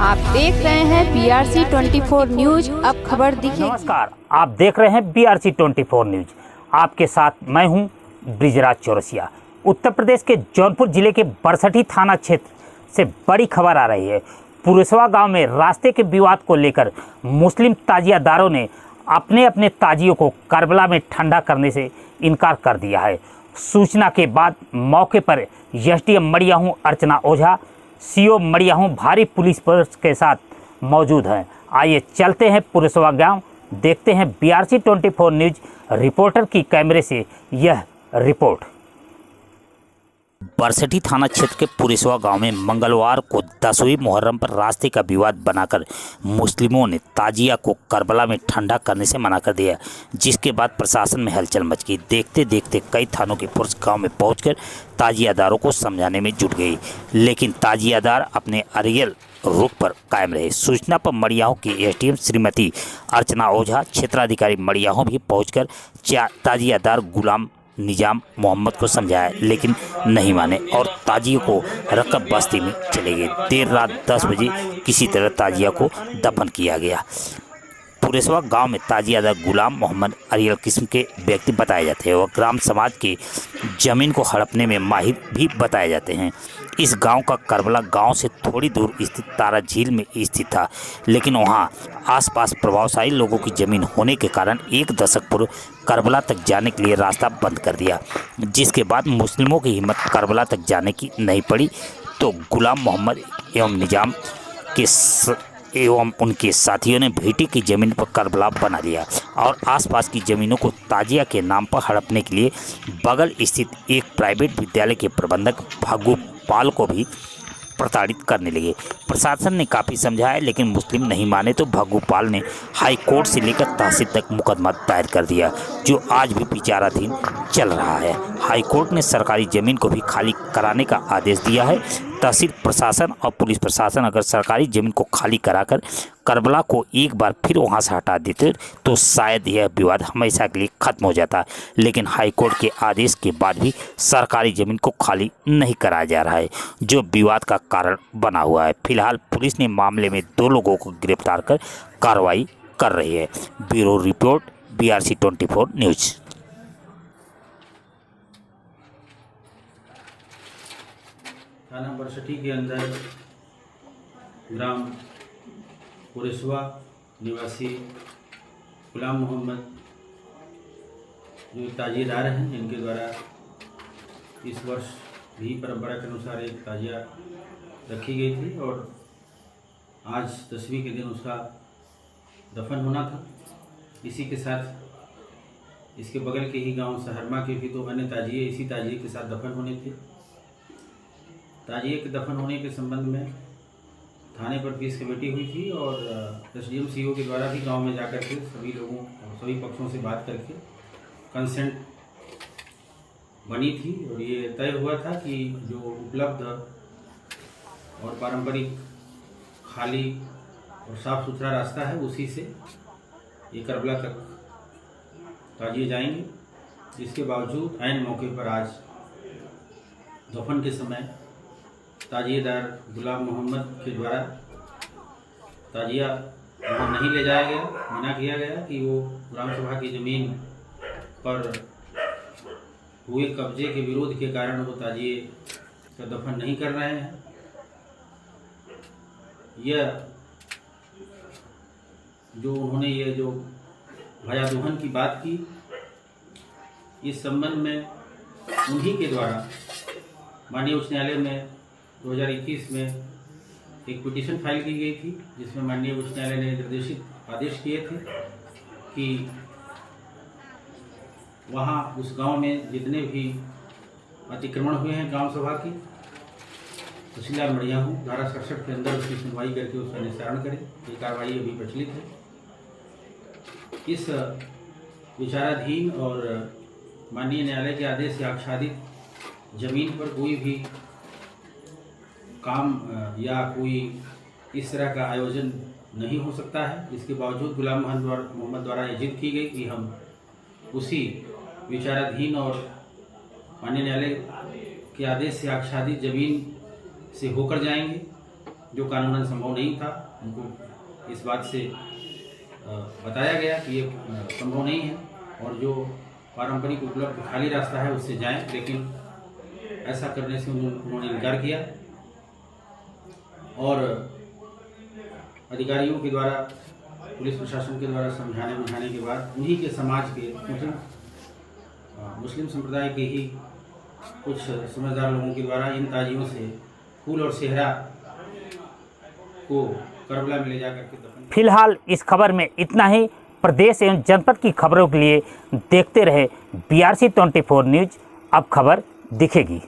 आप देख रहे हैं BRC 24 न्यूज। अब खबर दिखेगी। नमस्कार, आप देख रहे हैं BRC 24 न्यूज। आपके साथ मैं हूं ब्रिजराज चौरसिया। उत्तर प्रदेश के जौनपुर जिले के बरसठी थाना क्षेत्र से बड़ी खबर आ रही है। पुरेसवा गांव में रास्ते के विवाद को लेकर मुस्लिम ताजियादारों ने अपने अपने ताजियों को करबला में ठंडा करने से इनकार कर दिया है। सूचना के बाद मौके पर SDM मड़ियाहू अर्चना ओझा, CO मड़ियाहू भारी पुलिस फोर्स के साथ मौजूद हैं। आइए चलते हैं पुरेसवा गांव, देखते हैं BRC 24 न्यूज रिपोर्टर की कैमरे से यह रिपोर्ट। बरसठी थाना क्षेत्र के पुरेसवा गांव में मंगलवार को 10वीं मुहर्रम पर रास्ते का विवाद बनाकर मुस्लिमों ने ताजिया को करबला में ठंडा करने से मना कर दिया, जिसके बाद प्रशासन में हलचल मच गई। देखते देखते कई थानों की पुलिस गांव में पहुंचकर ताजियादारों को समझाने में जुट गई, लेकिन ताजियादार अपने अड़ियल रुख पर कायम रहे। सूचना पर मड़ियाहू की SDM श्रीमती अर्चना ओझा, क्षेत्राधिकारी मड़ियाहू भी पहुंचकर ताजियादार गुलाम निजाम मोहम्मद को समझाया, लेकिन नहीं माने और ताजिया को रकब बस्ती में चले गए। देर रात 10 बजे किसी तरह ताजिया को दफन किया गया। पुरेसवा गांव में ताजियादार गुलाम मोहम्मद अरियल किस्म के व्यक्ति बताए जाते हैं और ग्राम समाज की जमीन को हड़पने में माहिर भी बताए जाते हैं। इस गांव का करबला गांव से थोड़ी दूर स्थित तारा झील में स्थित था, लेकिन वहां आसपास प्रभावशाली लोगों की जमीन होने के कारण एक दशक पूर्व करबला तक जाने के लिए रास्ता बंद कर दिया, जिसके बाद मुस्लिमों की हिम्मत करबला तक जाने की नहीं पड़ी तो गुलाम मोहम्मद एवं निजाम एवं उनके साथियों ने भीटी की ज़मीन पर करबला बना लिया और आसपास की ज़मीनों को ताजिया के नाम पर हड़पने के लिए बगल स्थित एक प्राइवेट विद्यालय के प्रबंधक भग्गू पाल को भी प्रताड़ित करने लगे। प्रशासन ने काफ़ी समझाया, लेकिन मुस्लिम नहीं माने तो भग्गू पाल ने हाई कोर्ट से लेकर तहसील तक मुकदमा दायर कर दिया, जो आज भी विचाराधीन चल रहा है। हाई कोर्ट ने सरकारी ज़मीन को भी खाली कराने का आदेश दिया है। तहसील प्रशासन और पुलिस प्रशासन अगर सरकारी ज़मीन को खाली कराकर करबला को एक बार फिर वहां से हटा देते तो शायद यह विवाद हमेशा के लिए खत्म हो जाता, लेकिन हाईकोर्ट के आदेश के बाद भी सरकारी ज़मीन को खाली नहीं कराया जा रहा है, जो विवाद का कारण बना हुआ है। फिलहाल पुलिस ने मामले में 2 लोगों को गिरफ्तार कर कार्रवाई कर रही है। Bureau report, BRC 24 news. थाना बरसठी के अंदर ग्राम पुरेसवा निवासी गुलाम मोहम्मद जो ताजियादार हैं, इनके द्वारा इस वर्ष भी परंपरा के अनुसार एक ताजिया रखी गई थी और आज 10वीं के दिन उसका दफन होना था। इसी के साथ इसके बगल के ही गांव सहरमा के भी 2 अन्य ताजिए इसी ताजिए के साथ दफन होने थे। ताजिए के दफन होने के संबंध में थाने पर पीस कमेटी हुई थी और SDM CO के द्वारा भी गांव में जाकर के सभी लोगों और सभी पक्षों से बात करके कंसेंट बनी थी और ये तय हुआ था कि जो उपलब्ध और पारंपरिक खाली और साफ सुथरा रास्ता है उसी से ये करबला तक ताजिए जाएंगे। इसके बावजूद ऐन मौके पर आज दफन के समय ताजियादार गुलाम मोहम्मद के द्वारा ताजिया नहीं ले जाया गया। मना किया गया कि वो ग्राम सभा की ज़मीन पर हुए कब्जे के विरोध के कारण वो ताजिए का दफन नहीं कर रहे हैं। यह जो उन्होंने ये जो भया दोहन की बात की, इस संबंध में उन्हीं के द्वारा माननीय उच्च न्यायालय में 2021 में एक पिटीशन फाइल की गई थी, जिसमें माननीय उच्च न्यायालय ने निर्देशित आदेश किए थे कि वहाँ उस गांव में जितने भी अतिक्रमण हुए हैं ग्राम सभा की, तहसीलदार मड़ियाहू धारा 67 के अंदर उसकी सुनवाई करके उसका निस्तारण करें। ये कार्रवाई अभी प्रचलित है। इस विचाराधीन और माननीय न्यायालय के आदेश से आच्छादित जमीन पर कोई भी काम या कोई इस तरह का आयोजन नहीं हो सकता है। इसके बावजूद गुलाम मोहम्मद द्वारा ये जिद की गई कि हम उसी विचाराधीन और माननीय न्यायालय के आदेश से आच्छादित जमीन से होकर जाएंगे जो कानूनन संभव नहीं था। उनको इस बात से बताया गया कि ये संभव नहीं है और जो पारंपरिक उपलब्ध खाली रास्ता है उससे जाएं, लेकिन ऐसा करने से उन्होंने इनकार किया और अधिकारियों के द्वारा, पुलिस प्रशासन के द्वारा समझाने बुझाने के बाद उन्हीं के समाज के मुस्लिम संप्रदाय के ही कुछ समझदार लोगों के द्वारा इन ताजियों से फूल और सेहरा को करबला में ले जाकर के दफन। फिलहाल इस खबर में इतना ही। प्रदेश एवं जनपद की खबरों के लिए देखते रहे BRC 24 न्यूज। अब खबर दिखेगी।